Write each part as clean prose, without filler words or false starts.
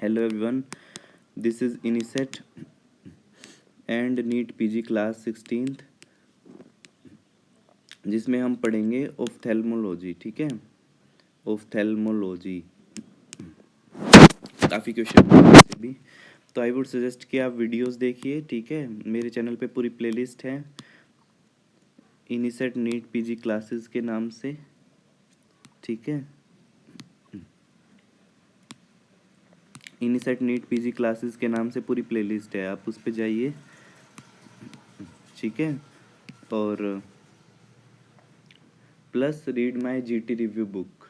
Hello everyone, this is Iniset and NEET PG class 16th जिसमें हम पढ़ेंगे ophthalmology. ठीक है, ऑफ्थेल्मोलॉजी काफ़ी क्वेश्चन भी, तो आई वुड सजेस्ट कि आप वीडियोस देखिए। ठीक है, मेरे चैनल पे पूरी प्लेलिस्ट है इनिसेट नीट पीजी क्लासेस के नाम से। ठीक है, इनिसेट नीट पीजी क्लासेस के नाम से पूरी प्लेलिस्ट है, आप उस पर जाइए। ठीक है, और plus read my GT review book.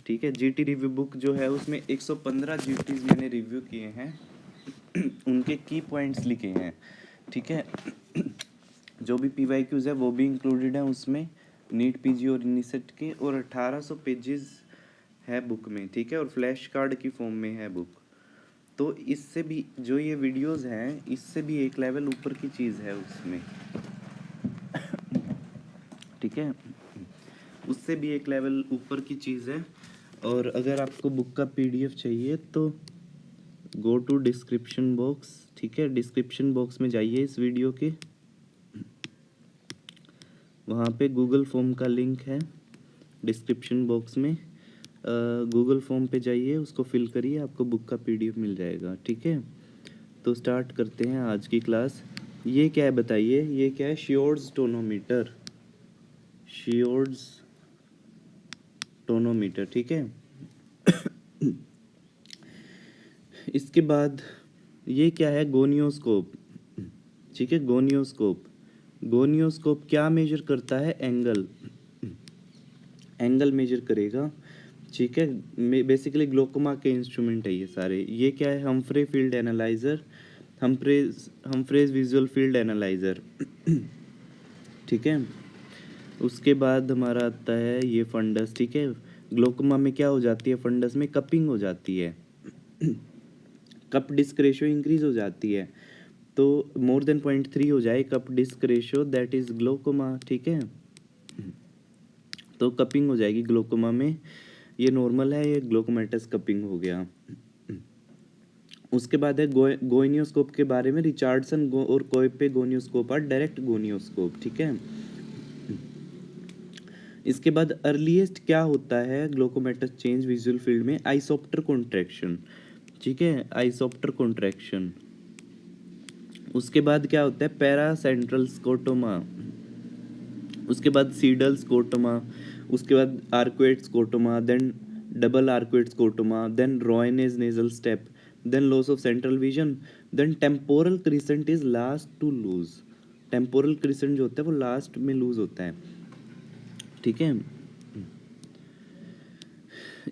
ठीक है, जीटी रिव्यू बुक जो है उसमें 115 जीटीज मैंने रिव्यू किए हैं उनके की पॉइंट्स लिखे हैं। ठीक है, जो भी पीवाईक्यूज है वो भी इंक्लूडेड है उसमें, नीट पीजी और इनिसेट के, और 1800 पेजेस है बुक में। ठीक है, और फ्लैश कार्ड की फॉर्म में है बुक। तो इससे भी जो ये वीडियोस हैं इससे भी एक लेवल ऊपर की चीज़ है उसमें। ठीक है, उससे भी एक लेवल ऊपर की चीज़ है। और अगर आपको बुक का पीडीएफ चाहिए तो गो टू डिस्क्रिप्शन बॉक्स। ठीक है, डिस्क्रिप्शन बॉक्स में जाइए इस वीडियो के, वहाँ पे गूगल फॉर्म का लिंक है डिस्क्रिप्शन बॉक्स में। गूगल फॉर्म पे जाइए, उसको फिल करिए, आपको बुक का पीडीएफ मिल जाएगा। ठीक है, तो स्टार्ट करते हैं आज की क्लास। ये क्या है बताइए, ये क्या है? श्योर्ड्स टोनोमीटर, श्योर्ड्स टोनोमीटर। ठीक है, इसके बाद ये क्या है? गोनियोस्कोप। ठीक है, गोनियोस्कोप। गोनियोस्कोप क्या मेजर करता है? एंगल, एंगल मेजर करेगा। ठीक है, बेसिकली ग्लोकोमा के इंस्ट्रूमेंट है ये सारे। ये क्या है? Humphrey field analyzer, Humphreys visual field analyzer. ठीक है, उसके बाद हमारा आता है ये फंडस। ठीक है, ग्लोकोमा में क्या हो जाती है? फंडस में कपिंग हो जाती है, कप डिस्क रेशो इंक्रीज हो जाती है। तो मोर देन 0.3 हो जाए cup disc ratio, that is glaucoma. ठीक है, तो कपिंग हो जाएगी ग्लोकोमा में, ये नॉर्मल है, ये ग्लोकोमेटस कपिंग हो गया। उसके बाद है गोनियोस्कोप के बारे में, रिचार्डसन और कोएपे गोनियोस्कोप आर डायरेक्ट गोनियोस्कोप। ठीक है, इसके बाद अर्लीस्ट क्या होता है ग्लोकोमेटस चेंज विजुअल फील्ड में? Isopter contraction. ठीक है, आइसोप्टर कॉन्ट्रैक्शन। उसके बाद क्या होता है? Para central scotoma. उसके बाद सीडल स्कोटोमा, उसके बाद arcuate scotoma, then double arcuate scotoma, then Roenne's nasal step, then loss of central vision, then temporal crescent is last to lose. Temporal crescent जो होता है वो लास्ट में लूज होता है। ठीक है,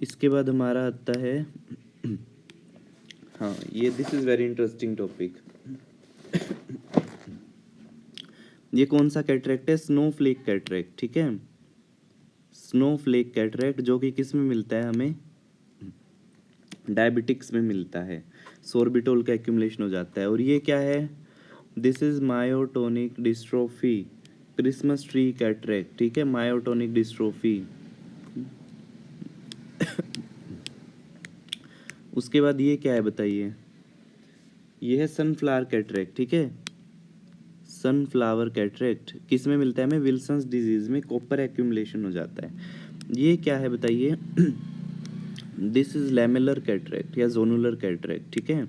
इसके बाद हमारा आता है हाँ, ये this is very interesting topic. ये कौन सा कैटरेक्ट है? Snowflake cataract. ठीक है, स्नोफ्लेक कैटरेक्ट, जो कि किस में मिलता है? हमें डायबिटिक्स में मिलता है, सोर्बिटोल का एक्यूमुलेशन हो जाता है। और ये क्या है? This is myotonic dystrophy, Christmas tree cataract. ठीक है, मायोटोनिक डिस्ट्रोफी। उसके बाद ये क्या है बताइए? ये है सनफ्लावर कैटरेक्ट। ठीक है, सनफ्लावर कैटरेक्ट किस में मिलता है? हमें विल्सन्स डिजीज में, कॉपर एक्यूमुलेशन हो जाता है। ये क्या है बताइए? दिस इज लैमेलर कैटरेक्ट या जोनुलर कैटरेक्ट। ठीक है,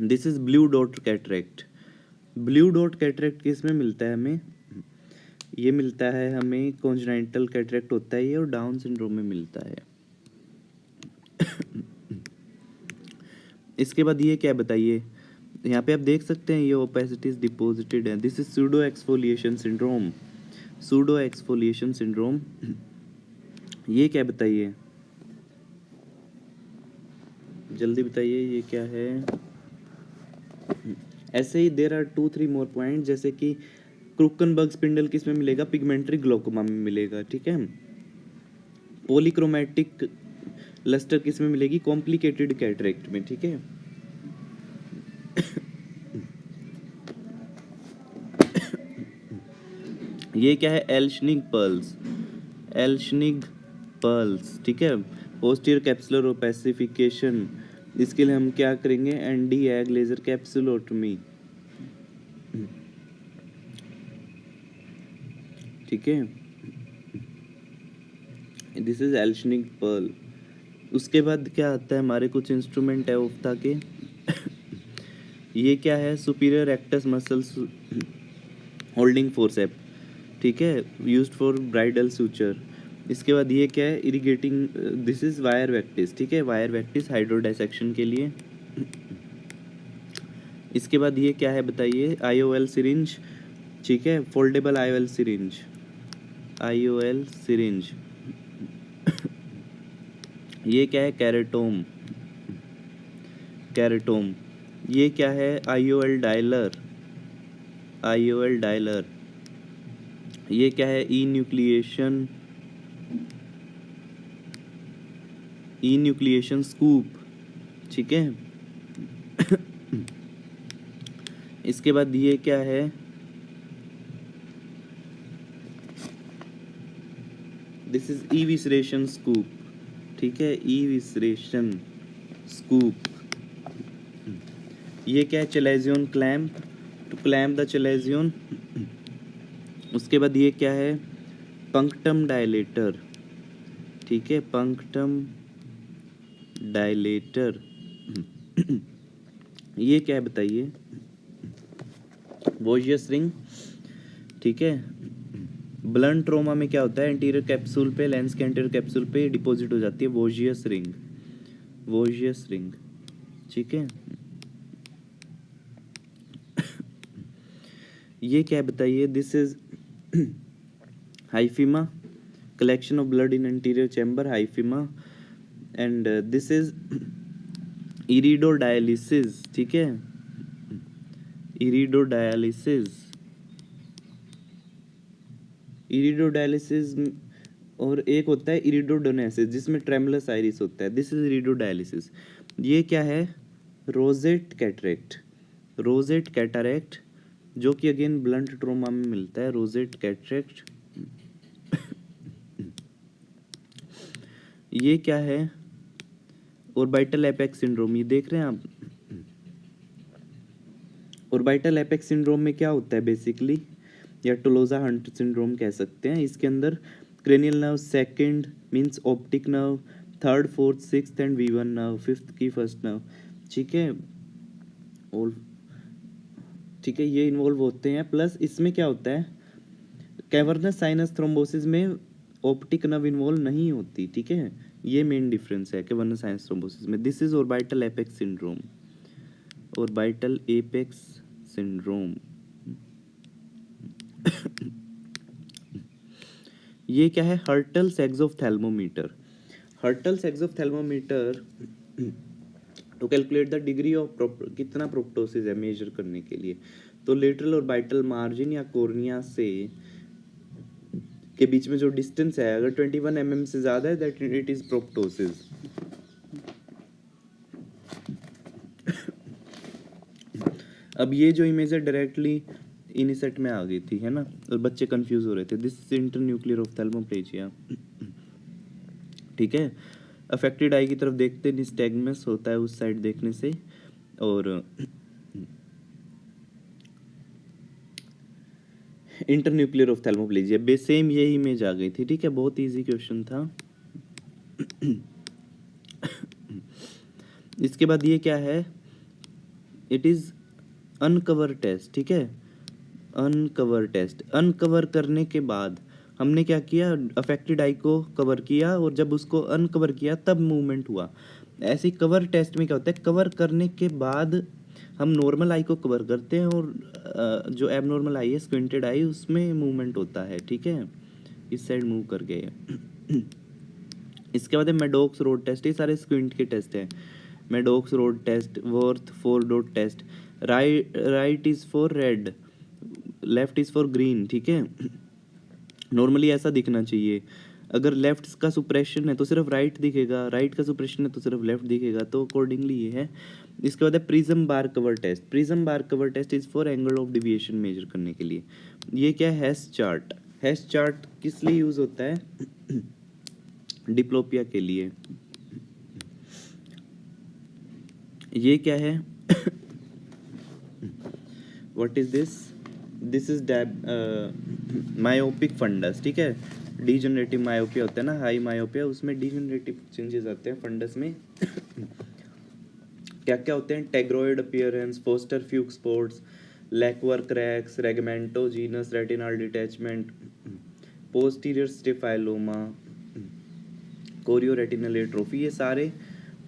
this is blue dot cataract. Blue dot cataract किस में मिलता है हमें? ये मिलता है हमें, कॉन्जेनिटल कैटरेक्ट होता है ये, और डाउन सिंड्रोम में मिलता है। इसके बाद ये क्या बताइए? यहाँ पे आप देख सकते हैं ये ओपेसिटीज डिपॉजिटेड है। This is pseudo exfoliation syndrome, pseudo exfoliation syndrome. ये क्या बताइए? जल्दी बताइए ये क्या है? ऐसे ही देर आर 2-3 मोर पॉइंट, जैसे कि क्रूकनबर्ग स्पिंडल किस में मिलेगा? पिगमेंटरी ग्लोकोमा में मिलेगा। ठीक है, पॉलीक्रोमैटिक लस्टर किस में मिलेगी? कॉम्प्लिकेटेड कैटरेक्ट में। ठीक है, ये क्या है? एल्शनिग पर्ल्स, एल्शनिग पर्ल्स। ठीक है, पोस्टीरियर कैप्सुलर ओपेसिफिकेशन, इसके लिए हम क्या करेंगे, एनडी एग लेजर कैप्सुलोटमी, ठीक है, दिस इज एल्शनिक पर्ल। उसके बाद क्या आता है, हमारे कुछ इंस्ट्रूमेंट है ओफ्था के। ये क्या है, superior rectus muscles holding forcep, ठीक है, यूज्ड फॉर ब्राइडल सूचर। इसके बाद ये क्या है, इरिगेटिंग, दिस इज वायर वैक्टिस, ठीक है, वायर वैक्टिस हाइड्रोडाइसेक्शन के लिए। इसके बाद ये क्या है बताइए, आईओएल सिरिंज, ठीक है, foldable IOL syringe, IOL syringe. ये क्या है, कैरेटोम, कैरेटोम। ये क्या है, आईओएल डायलर, आईओएल डायलर। ये क्या है, ई न्यूक्लिएशन, ई न्यूक्लिएशन स्कूप, ठीक है। इसके बाद ये क्या है, दिस इज ई विसरेशन स्कूप, ठीक है, ई विसरेशन स्कूप। ये क्या है, चलेजियन क्लैम्प, टू क्लैम्प द चलेजियन। उसके बाद ये क्या है, पंक्टम डायलेटर, ठीक है, पंक्टम डायलेटर। ये क्या है बताइए, वोशियस रिंग, ठीक है। ब्लंट ट्रोमा में क्या होता है, एंटीरियर कैप्सूल पे, लेंस के एंटीरियर कैप्सूल पे डिपॉजिट हो जाती है वोशियस रिंग, वोशियस रिंग, ठीक है। ये क्या है बताइए, this is hyphema, collection of blood in anterior chamber, hyphema. And this is iridodialysis, ठीक है, इरिडोडायलिसिस, इरिडोडायलिसिस। और एक होता है इरिडोडोनेसिस, जिसमें ट्रेमुलस आइरिस होता है, दिस इज इरिडोडायलिसिस। ये क्या है, रोजेट कैटरेक्ट, रोजेट कैटरेक्ट, जो कि अगेन ब्लंट ट्रोमा में मिलता है, रोजेट कैटरेक्ट। ये क्या है, ऑर्बिटल एपेक्स सिंड्रोम, ये देख रहे हैं आप। ऑर्बिटल एपेक्स सिंड्रोम में क्या होता है बेसिकली, या टोलोजा हंट सिंड्रोम कह सकते हैं। इसके अंदर cranial nerve second means optic nerve, third fourth sixth and V1 nerve, fifth की फर्स्ट नर्व, ठीक है, और ठीक है, ये इन्वॉल्व होते हैं। प्लस इसमें क्या होता है, कैवर्नस साइनस थ्रोम्बोसिस में ऑप्टिक नर्व इन्वॉल्व नहीं होती, ठीक है, ये मेन डिफरेंस है कैवर्नस साइनस थ्रोम्बोसिस में। This is orbital apex syndrome, orbital apex syndrome. ये क्या है, Hertel's exophthalmometer, Hertel's exophthalmometer to calculate the degree of कितना प्रोप्टोसिस है मेजर करने के लिए। तो लेटरल ऑर्बिटल मार्जिन या कॉर्निया से के बीच में जो डिस्टेंस है, अगर 21 mm से ज्यादा है, दैट इट इज प्रोप्टोसिस। अब ये जो इमेज है डायरेक्टली इनिसेट में आ गई थी, है ना, और बच्चे कंफ्यूज हो रहे थे। दिस इज इंटरन्यूक्लियर ऑफ्थेल्मोप्लेजिया, ठीक है। अफेक्टेड आई की तरफ देखते निस्टैग्मस होता है उस साइड देखने से, और इंटरन्यूक्लियर ऑफ्थेल्मोप्लेजिया बे सेम यही इमेज आ गई थी, ठीक है, बहुत इजी क्वेश्चन था। इसके बाद ये क्या है, इट इज अनकवर टेस्ट, ठीक है, अनकवर टेस्ट। अनकवर करने के बाद हमने क्या किया, अफेक्टेड आई को कवर किया, और जब उसको अनकवर किया तब मूवमेंट हुआ। ऐसे कवर टेस्ट में क्या होता है, कवर करने के बाद हम नॉर्मल आई को कवर करते हैं, और जो एबनॉर्मल आई है, स्क्विंटेड आई, उसमें मूवमेंट होता है, ठीक है, इस साइड मूव कर गए। इसके बाद है मेडोक्स रोड टेस्ट, ये सारे स्क्विंट के टेस्ट हैं। Maddox rod test, Worth 4 dot test, right is for red, left is for green, ठीक है। नॉर्मली ऐसा दिखना चाहिए, अगर लेफ्ट का सुप्रेशन है तो सिर्फ राइट दिखेगा, राइट का सुप्रेशन है तो सिर्फ लेफ्ट दिखेगा, तो अकॉर्डिंगली ये है। इसके बाद है prism bar cover test, prism bar cover test is for angle of deviation measure करने के लिए। ये क्या है, हेस चार्ट, हेस चार्ट किस लिए यूज होता है, डिप्लोपिया के लिए, ये क्या है? What is this? This is myopic fundus, ठीक है। डीजनरेटिव मायोपिया होता है ना, हाई मायोपिया, उसमें डीजनरेटिव चेंजेस आते हैं फंडस में। क्या क्या होते हैं? Tigroid appearance, Foster Fuchs spots, lacquer cracks, rhegmatogenous retinal detachment, posterior staphyloma, chorioretinal atrophy, ये सारे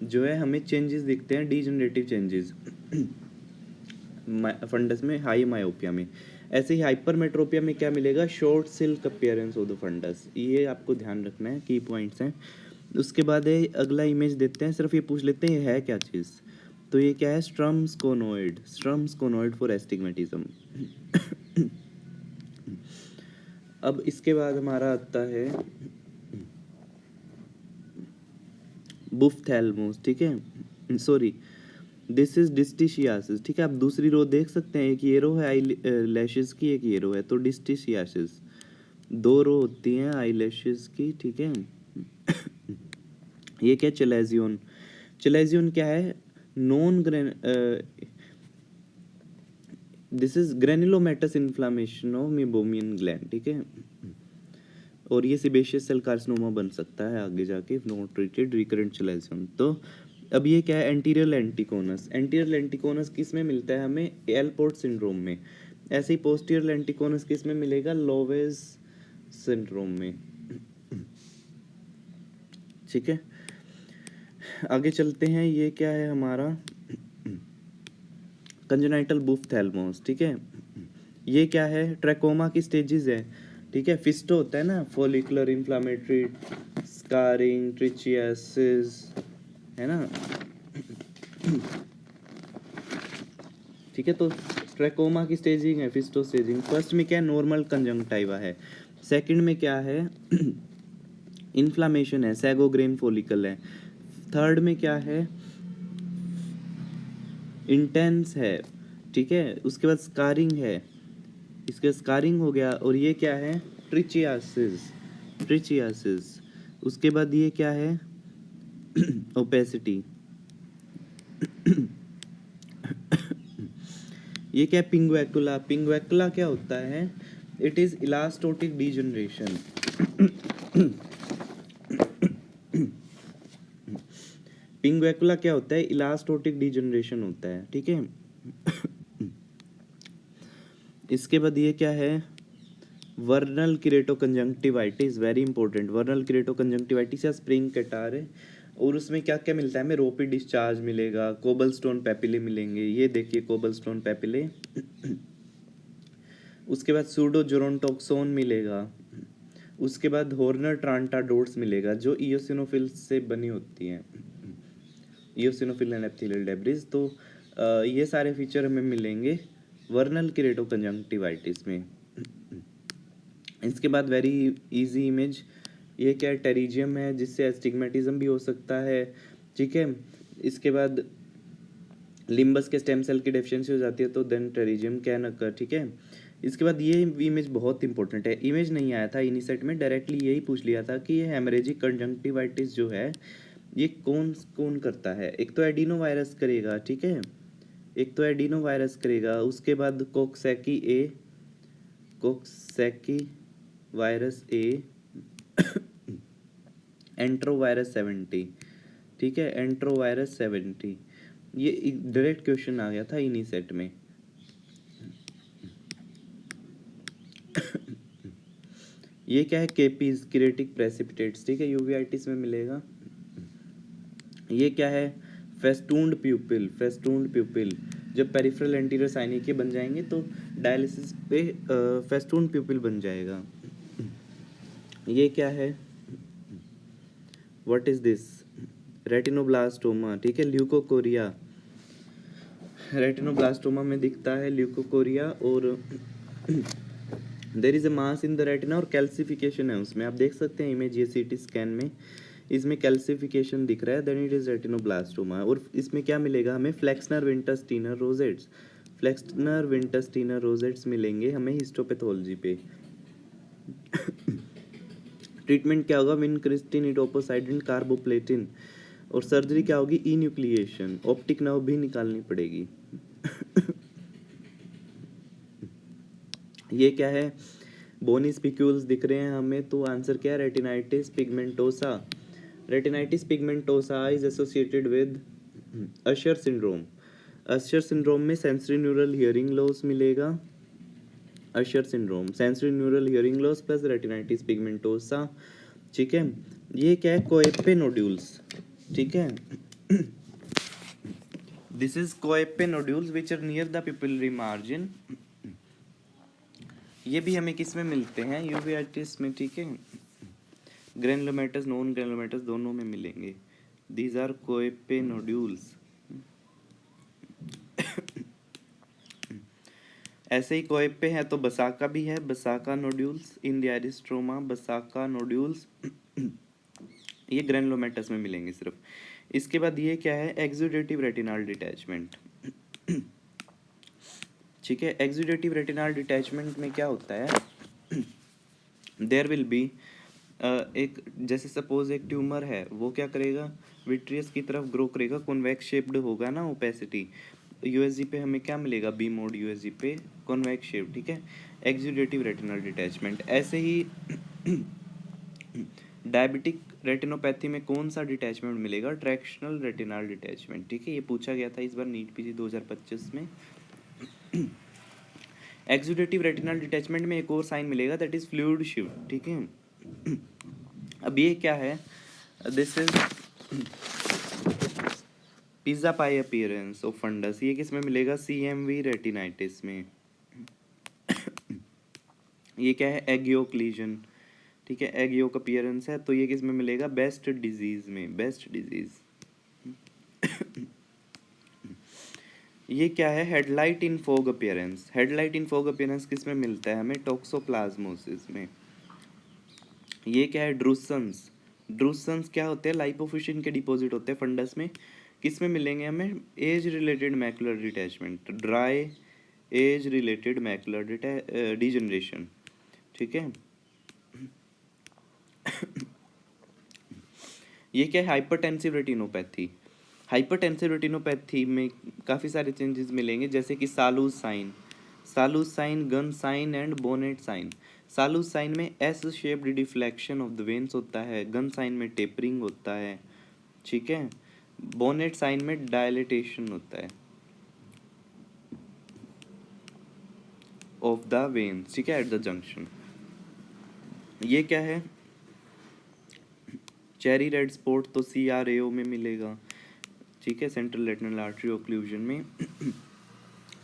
जो है हमें चेंजेस दिखते हैं, डीजनरेटिव चेंजेस फंडस में, हाई मायोपिया में। ऐसे ही हाइपरमेट्रोपिया में क्या मिलेगा? Shot silk appearance of the fundus. ये आपको ध्यान रखना है, की पॉइंट्स हैं। उसके बाद है अगला इमेज देते हैं, सिर्फ ये पूछ लेते हैं ये है क्या चीज़। तो ये क्या है? स्ट्रम्सकोनोइड, स्ट्रम्सकोनोइड फॉर एस्टिग्मेटिज्म। अब इसके बाद हमारा आता है बुफ्थैल्मोस, ठीक है, सॉरी, दिस इज डिस्टिशियासिस, ठीक है। आप दूसरी रो देख सकते हैं, एक ये रो है आई लैशेस की, एक ये रो है, तो डिस्टिशियासिस, दो रो होती हैं आई लैशेस की, ठीक है। ये क्या? चलेजियन, चलेजियन क्या है? Non grain this is granulomatous inflammation of Meibomian gland, ठीक है। और ये सिबेशियस सेल कार्सिनोमा बन सकता है आगे जाके इफ नॉट ट्रीटेड, रिकरेंट चलेजियन। तो अब ये क्या है? एंटीरियर लेंटिकोनस, एंटीरियर लेंटिकोनस किस में मिलता है हमें? एलपोर्ट सिंड्रोम में। ऐसे ही पोस्टीरियर लेंटिकोनस किस में मिलेगा? लोवेज सिंड्रोम में, ठीक है। आगे चलते हैं, ये क्या है हमारा? कंजेनाइटल बुफ्थैल्मोस, ठीक है। ये क्या है? ट्रैकोमा की स्टेजेस है, ठीक है। फिस्टो होता है ना, फॉलिकुलर इन्फ्लामेटरी, स्कारिंग, ट्रिचियासिस, है ना, ठीक है। तो ट्रैकोमा की स्टेजिंग है, फिस्टो स्टेजिंग। फर्स्ट में क्या है? नॉर्मल कंजंक्टिवा है। सेकंड में क्या है? इन्फ्लामेशन है, सैगोग्रेन फॉलिकल है। थर्ड में क्या है? इंटेंस है, ठीक है। उसके बाद स्कारिंग है, इसका स्कारिंग हो गया। और ये क्या है? ट्रिचियासिस, ट्रिचियासिस। उसके बाद ये क्या है? ओपेसिटी। ये क्या है? पिंगवैकुला, पिंगवैकुला क्या होता है? It is elastotic degeneration. Pinguecula क्या होता है? इलास्टोटिक डीजनरेशन होता है, ठीक है। इसके बाद ये क्या है? वर्नल किरेटोकंजंक्टिवाइटिस, वेरी इंपॉर्टेंट। वर्नल किरेटोकंजंक्टिवाइटिस या स्प्रिंग कैटार है। और उसमें क्या क्या मिलता है हमें? रोपी डिस्चार्ज मिलेगा, कोबलस्टोन पैपिले मिलेंगे, ये देखिए कोबलस्टोन पैपिले। उसके बाद सूडो जोरोंटोक्सोन मिलेगा। उसके बाद हॉर्नर ट्रांटाडोट्स मिलेगा, जो इयोसिनोफिल से बनी होती हैं, इयोसिनोफिल एंड एप्थिलियल डेब्रिस। तो ये सारे फीचर हमें मिलेंगे वर्नल किरेटोकंजंक्टिवाइटिस में। इसके बाद वेरी इजी इमेज, ये क्या है? टेरिजियम है, जिससे एस्टिग्मेटिज्म भी हो सकता है, ठीक है। इसके बाद लिम्बस के स्टेम सेल की डेफिशिएंसी हो जाती है, तो देन टेरिजियम कैन अकर, ठीक है। इसके बाद ये इमेज बहुत इंपॉर्टेंट है, इमेज नहीं आया था इनिसेट में, डायरेक्टली यही पूछ लिया था कि ये हेमरेजिक कंजंक्टिवाइटिस जो है ये कौन कौन करता है। एक तो एडिनो वायरस करेगा, ठीक है, एक तो एडिनो वायरस करेगा। उसके बाद कोक्सैकी ए, कोक्सैकी वायरस ए, एंट्रोवायरस 70, ठीक है, एंट्रोवायरस 70। ये डायरेक्ट क्वेश्चन आ गया था इन्हीं सेट में। ये क्या है? केपीज, किरेटिक प्रेसिपिटेट्स, ठीक है, यूवीआइटिस में मिलेगा। ये क्या है? फेस्टून्ड प्यूपिल, फेस्टून्ड प्यूपिल। जब पेरिफेरल एंटीरियर साइनिक के बन जाएंगे तो डायलिसिस पे फेस्टून्ड प्यूपिल बन जाएगा। ये क्या है? What is this? रेटिनोब्लास्टोमा, ठीक है, ल्यूकोकोरिया, रेटिनोब्लास्टोमा में दिखता है ल्यूकोकोरिया। और there is a mass in the retina, और कैल्सिफिकेशन है उसमें, आप देख सकते हैं इमेज, ये सीटी स्कैन में इसमें कैल्सिफिकेशन दिख रहा है, देन इट इज रेटिनोब्लास्टोमा। और इसमें क्या मिलेगा हमें? फ्लेक्सनर विंटरस्टीनर रोजेट्स, फ्लेक्सनर विंटरस्टीनर रोजेट्स मिलेंगे हमें हिस्टोपैथोलॉजी पे। ट्रीटमेंट क्या होगा? विनक्रिस्टिन, इटोपोसाइडिन, कार्बोप्लेटिन। और सर्जरी क्या होगी, इन्यूक्लिएशन, ऑप्टिक नर्व भी निकालनी पड़ेगी। ये क्या है, बोनी स्पिक्यूल्स दिख रहे हैं हमें, तो आंसर क्या है, retinitis pigmentosa. Retinitis pigmentosa is associated with Usher syndrome. Usher syndrome में सेंसरी न्यूरल हियरिंग लॉस मिलेगा। Usher syndrome, sensory neural hearing loss plus retinitis pigmentosa. ठीक है, ये क्या है, कोएप्पे नोड्यूल्स। ठीक है, this is Koeppe nodules which are near the pupillary margin. ये भी हमें किस में मिलते हैं, यूवेटिस में। ठीक है, ग्रेनुलोमेटस, नॉन ग्रेनुलोमेटस दोनों में मिलेंगे। These are Koeppe nodules. ऐसे ही कोएप्पे है तो बसाका भी है, Busacca nodules in the iris stroma, Busacca nodules ये ग्रेनुलोमेटस में मिलेंगे सिर्फ। इसके बाद ये क्या है, एक्सुडेटिव रेटिनल डिटैचमेंट। ठीक है, एक्सुडेटिव रेटिनल डिटैचमेंट में क्या होता है, देयर विल बी एक, जैसे सपोज एक ट्यूमर है, वो क्या करेगा, विट्रियस की तरफ ग्रो करेगा, कॉन्वेक्स शेप्ड होगा ना ओपेसिटी। यूएसजी पे हमें क्या मिलेगा, बी मोड यूएसजी पे कॉन्वेक्स शेप। ठीक है, एक्सुडेटिव रेटिनल डिटैचमेंट। ऐसे ही डायबिटिक रेटिनोपैथी में कौन सा डिटैचमेंट मिलेगा, ट्रैक्शनल रेटिनल डिटैचमेंट। ठीक है, ये पूछा गया था इस बार नीट पीजी 2025 में। एक्सुडेटिव रेटिनल डिटैचमेंट में एक और साइन मिलेगा, दैट इज फ्लूइड शिफ्ट। ठीक है, अब ये क्या है, this is pizza pie appearance of fundus. ये किस में मिलेगा, सीएमवी रेटिनाइटिस में। ये क्या है, एग योक लीजन। ठीक है, एग योक अपीयरेंस है, तो ये किस में मिलेगा, बेस्ट डिजीज में, बेस्ट डिजीज। ये क्या है, हेडलाइट इन फॉग अपीयरेंस। हेडलाइट इन फॉग अपीयरेंस किस में मिलता है हमें, टोक्सोप्लाज्मोसिस में। ये क्या है, ड्रूसन्स। ड्रूसन्स क्या होते हैं, लाइपोफिशिन के डिपॉजिट होते हैं फंडस में। किस में मिलेंगे हमें, age related macular detachment, dry age related macular degeneration. ठीक है, ये क्या है, हाइपरटेंसिव रेटिनोपैथी। हाइपरटेंसिव रेटिनोपैथी में काफ़ी सारे चेंजेस मिलेंगे, जैसे कि Salus sign, Salus sign, gun sign and bonnet sign. Salus sign में S shaped deflection of the veins होता है, गन साइन में टेपरिंग होता है। ठीक है, बोनेट साइन में डायलेटेशन होता है ऑफ द वेन्स। ठीक है, एट द जंक्शन। ये क्या है, चेरी रेड स्पॉट, तो CRAO में मिलेगा। ठीक है, सेंट्रल रेटिनल आर्टरी ओक्लूजन में।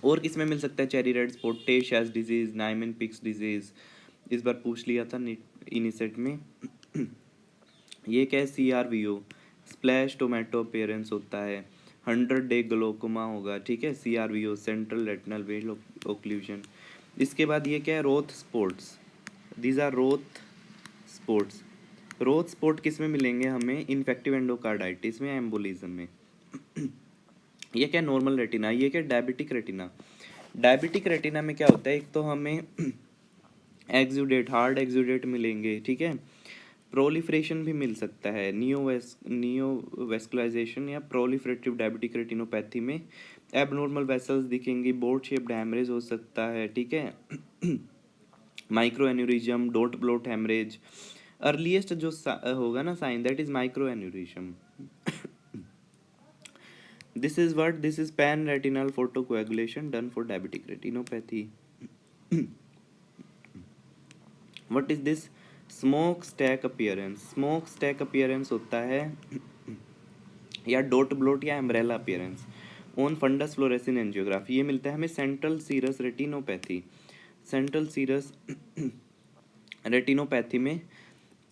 और किस में मिल सकता है चेरी रेड स्पॉट, टे शैस डिजीज, नाइमन पिक्स डिजीज, इस बार पूछ लिया था इनिसेट में। ये क्या है, CRVO, स्प्लैश टोमेटो अपीयरेंस होता है, 100 डे ग्लोकोमा होगा। ठीक है, CRVO, central retinal vein occlusion. इसके बाद ये क्या है, Roth spots, these are Roth spots. Roth spot किस में मिलेंगे हमें, इन्फेक्टिव एंडोकार्डाइटिस में, एम्बोलिज्म में। ये क्या, नॉर्मल रेटिना। ये क्या, डायबिटिक रेटिना। डायबिटिक रेटिना में क्या होता है, एक तो हमें एक्सुडेट, हार्ड एक्सुडेट मिलेंगे। ठीक है, प्रोलिफरेशन भी मिल सकता है, नियोवेस्कुलाइजेशन या प्रोलिफरेटिव डायबिटिक रेटिनोपैथी में एबनॉर्मल वेसल्स दिखेंगी, बोर्ड शेप्ड हैमरेज हो सकता है। ठीक है, micro aneurysm, dot blot haemorrhage. Earliest जो होगा ना sign, that is micro aneurysm. This is what, this is pan retinal photocoagulation done for diabetic retinopathy. What is this, smoke stack appearance? Smoke stack appearance होता है या dot blot या umbrella appearance on fundus fluorescein angiography. ये मिलता है हमें central serous retinopathy, central serous retinopathy में।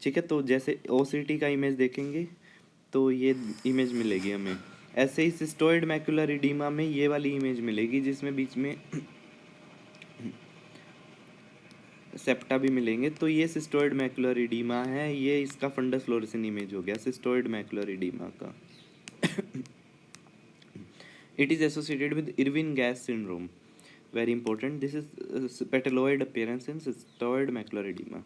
ठीक है, तो जैसे OCT का इमेज देखेंगे तो ये इमेज मिलेगी हमें। ऐसे ही सिस्टोइड मैकुलर इडीमा में ये वाली इमेज मिलेगी, जिसमें बीच में सेप्टा भी मिलेंगे। तो ये सिस्टोइड मैकुलर इडीमा है, ये इसका फंडस फ्लोरेसेंट इमेज हो गया सिस्टोइड मैकुलर इडीमा का। It is associated with Irvine Gass syndrome, very important. This is petaloid appearance in cystoid macular oedema.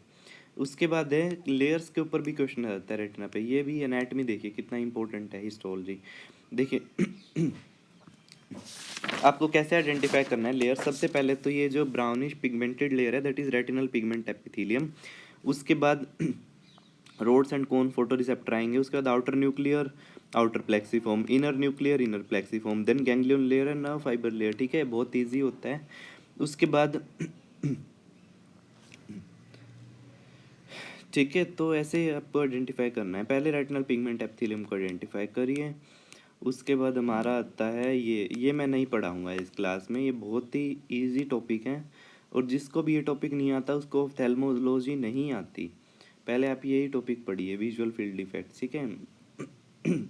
उसके बाद है लेयर्स के ऊपर भी क्वेश्चन आ जाता है रेटिना पे। ये भी एनाटमी देखिए कितना इंपॉर्टेंट है, हिस्टोलॉजी देखिए। आपको कैसे आइडेंटिफाई करना है लेयर? सबसे पहले तो ये जो ब्राउनिश पिगमेंटेड लेयर है that is retinal pigment epithelium. उसके बाद rods and cone photo receptor आएंगे। उसके बाद outer nuclear, outer plexiform, inner nuclear, inner plexiform, then ganglion layer and nerve fibre layer. ठीक है, बहुत ईजी होता है। उसके बाद ठीक है, तो ऐसे आपको आइडेंटिफाई करना है। पहले रेटिनल पिगमेंट एपिथेलियम को आइडेंटिफाई करिए। उसके बाद हमारा आता है ये मैं नहीं पढ़ाऊँगा इस क्लास में, ये बहुत ही इजी टॉपिक है और जिसको भी ये टॉपिक नहीं आता उसको ऑफ्थेल्मोलॉजी नहीं आती। पहले आप यही टॉपिक पढ़िए, विजुअल फील्ड डिफेक्ट। ठीक है।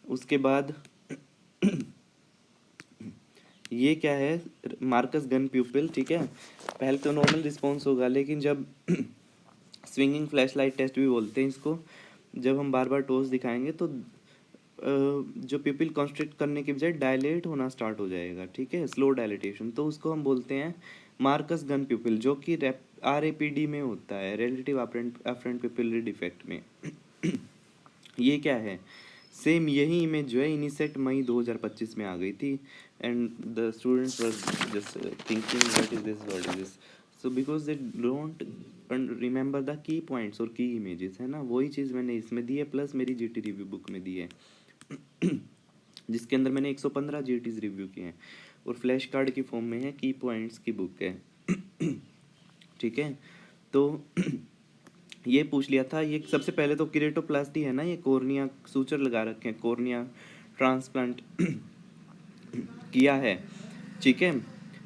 उसके बाद ये क्या है? Marcus gun प्यूपिल। ठीक है, पहले तो नॉर्मल रिस्पॉन्स होगा, लेकिन जब स्विंगिंग फ्लैश लाइट टेस्ट भी बोलते हैं इसको, जब हम बार बार टॉर्च दिखाएंगे तो जो पिपिल कॉन्स्ट्रिक्ट करने के बजाय डायलेट होना स्टार्ट हो जाएगा। ठीक है, स्लो डायलेटेशन, तो उसको हम बोलते हैं मार्कस गन पिपिल, जो कि RAPD में होता है, रिलेटिव अफरेंट पिपिलरी डिफेक्ट में। ये क्या है? सेम यही इमेज जो है इनिसेट मई 2025 में आ गई थी and the students were just thinking what is this. So because they don't remember the key points और की इमेजेस, है ना। वही चीज़ मैंने इसमें दी है, प्लस मेरी GT रिव्यू बुक में दी है जिसके अंदर मैंने 115 GTs रिव्यू किए हैं और फ्लैश कार्ड की फॉर्म में है, की पॉइंट्स की बुक है। ठीक है, तो ये पूछ लिया था। ये सबसे पहले तो किरेटोप्लास्टी है ना, ये कॉर्निया सूचर लगा रखे हैं, कॉर्निया ट्रांसप्लांट किया है। ठीक है,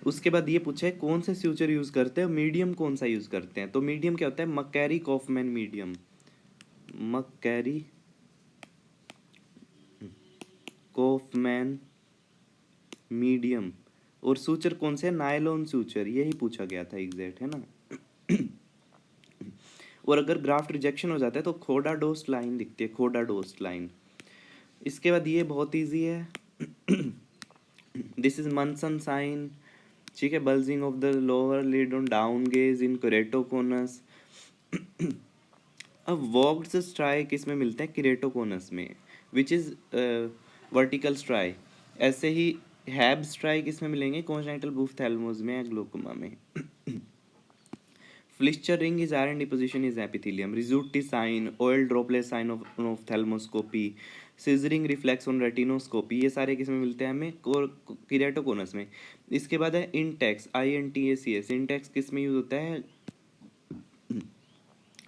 उसके बाद ये पूछा है कौन से सूचर यूज़ करते हैं, मीडियम कौन सा यूज़ करते हैं। तो मीडियम क्या होता है? मकैरी कॉफमैन मीडियम, मकैरी कॉफमैन मीडियम। और सूचर कौन से? नायलॉन सूचर, यही पूछा गया था एग्जैक्ट, है ना। और अगर ग्राफ्ट रिजेक्शन हो जाता है तो खोडा डोस्ट लाइन दिखती है, खोडा डोस्ट लाइन। इसके बाद ये बहुत इजी है, दिस इज मनसन साइन। ठीक है, bulging of the lower lid on down gaze in keratoconus. अब वॉक्ड स्ट्राई किस में मिलते हैं? केरेटोकोनस में, विच इज वर्टिकल स्ट्राई। ऐसे ही हैब स्ट्राई किस में मिलेंगे? कॉन्जेनिटल बुफ्थैल्मोस में या ग्लोकोमा में। Flicher ring is R and deposition is epithelium. Risuti sign, oil droplet sign of ophthalmoscopy, scissoring reflex on retinoscopy, ये सारे किस में मिलते हैं? हमें केरेटोकोनस में। इसके बाद है इंटेक्स, INTACS। इंटेक्स किस में यूज होता है?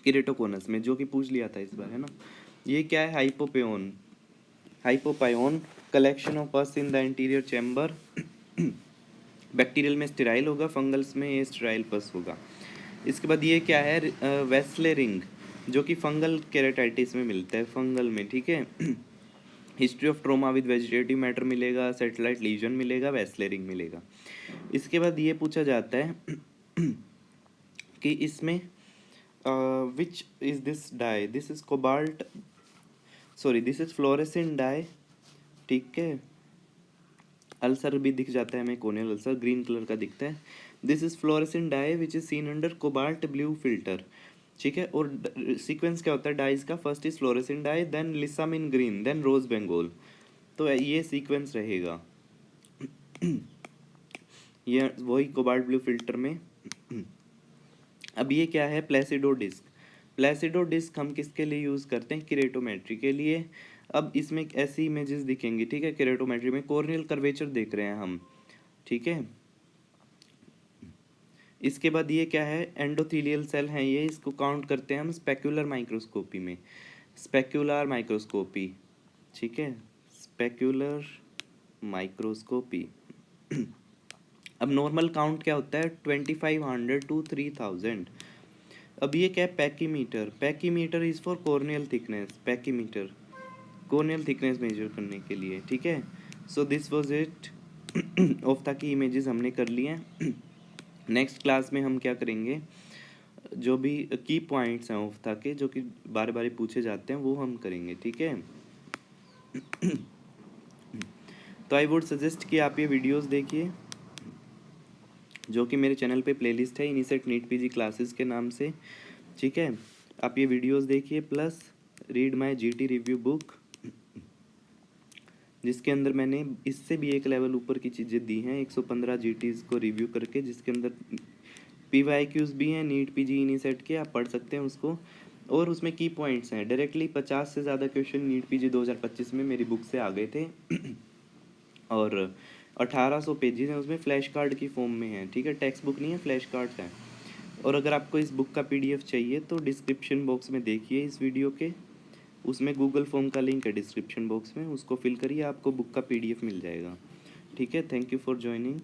केरेटोकोनस में, जो कि पूछ लिया था इस बार, है ना। ये क्या है? हाइपोपेओन, हाइपोपायोन collection of pus in the interior chamber. Bacterial में स्टेराइल होगा, फंगल्स में ये स्टेराइल पस होगा। इसके बाद ये क्या है? वेस्ले रिंग, जो कि फंगल केरेटाइटिस में मिलता है, फंगल में। ठीक है, history of trauma with vegetative matter मिलेगा, सेटेलाइट लीजन मिलेगा, वेस्ले रिंग मिलेगा। इसके बाद ये पूछा जाता है कि इसमें which is this dye? This is cobalt, sorry this is fluorescent dye. ठीक है, अल्सर भी दिख जाता है हमें, कोनियल अल्सर ग्रीन कलर का दिखता है। This is fluorescent dye which is seen under cobalt blue filter. ठीक है, और सीक्वेंस क्या होता है डाइज का? First is fluorescent dye, then lissamine green, then rose bengal. तो ये सीक्वेंस रहेगा। ये वही कोबाल्ट ब्लू फिल्टर में। अब ये क्या है? प्लेसिडो डिस्क। प्लेसिडो डिस्क हम किसके लिए यूज़ करते हैं? किरेटोमेट्री के लिए। अब इसमें ऐसी इमेजेस दिखेंगी, ठीक है, किरेटोमेट्री में कॉर्नियल कर्वेचर देख रहे हैं हम। ठीक है, इसके बाद ये क्या है? एंडोथीलियल सेल हैं ये, इसको काउंट करते हैं हम स्पेक्युलर माइक्रोस्कोपी में, स्पेक्युलर माइक्रोस्कोपी। ठीक है, स्पेक्युलर माइक्रोस्कोपी। अब नॉर्मल काउंट क्या होता है? 2500 to 3000। अब ये क्या है? Pachymeter. Pachymeter is for corneal thickness, pachymeter corneal thickness measure करने के लिए। ठीक है, so this was it. Ophtha की इमेजेस हमने कर ली हैं। नेक्स्ट क्लास में हम क्या करेंगे? जो भी की पॉइंट्स हैं ऑफ्था के, जो कि बार बार पूछे जाते हैं, वो हम करेंगे। ठीक है, तो आई वुड सजेस्ट कि आप ये वीडियोस देखिए, जो कि मेरे चैनल पे प्लेलिस्ट है इनिसेट नीट पीजी क्लासेस के नाम से, ठीक है। आप ये वीडियोस देखिए, plus read my GT review book, जिसके अंदर मैंने इससे भी एक लेवल ऊपर की चीज़ें दी हैं 115 जीटीज़ को रिव्यू करके, जिसके अंदर पीवाईक्यूज भी हैं नीट पीजी इनिसेट के, आप पढ़ सकते हैं उसको। और उसमें की पॉइंट्स हैं, डायरेक्टली 50 से ज़्यादा क्वेश्चन नीट पीजी 2025 में मेरी बुक से आ गए थे और 1800 पेजेस हैं उसमें, फ्लैश कार्ड की फॉर्म में है, ठीक है। टेक्स्ट बुक नहीं है, फ्लैश कार्ड्स हैं। और अगर आपको इस बुक का पीडीएफ चाहिए तो डिस्क्रिप्शन बॉक्स में देखिए इस वीडियो के, उसमें गूगल फॉर्म का लिंक है डिस्क्रिप्शन बॉक्स में, उसको फिल करिए, आपको बुक का पीडीएफ मिल जाएगा, ठीक है। Thank you for joining.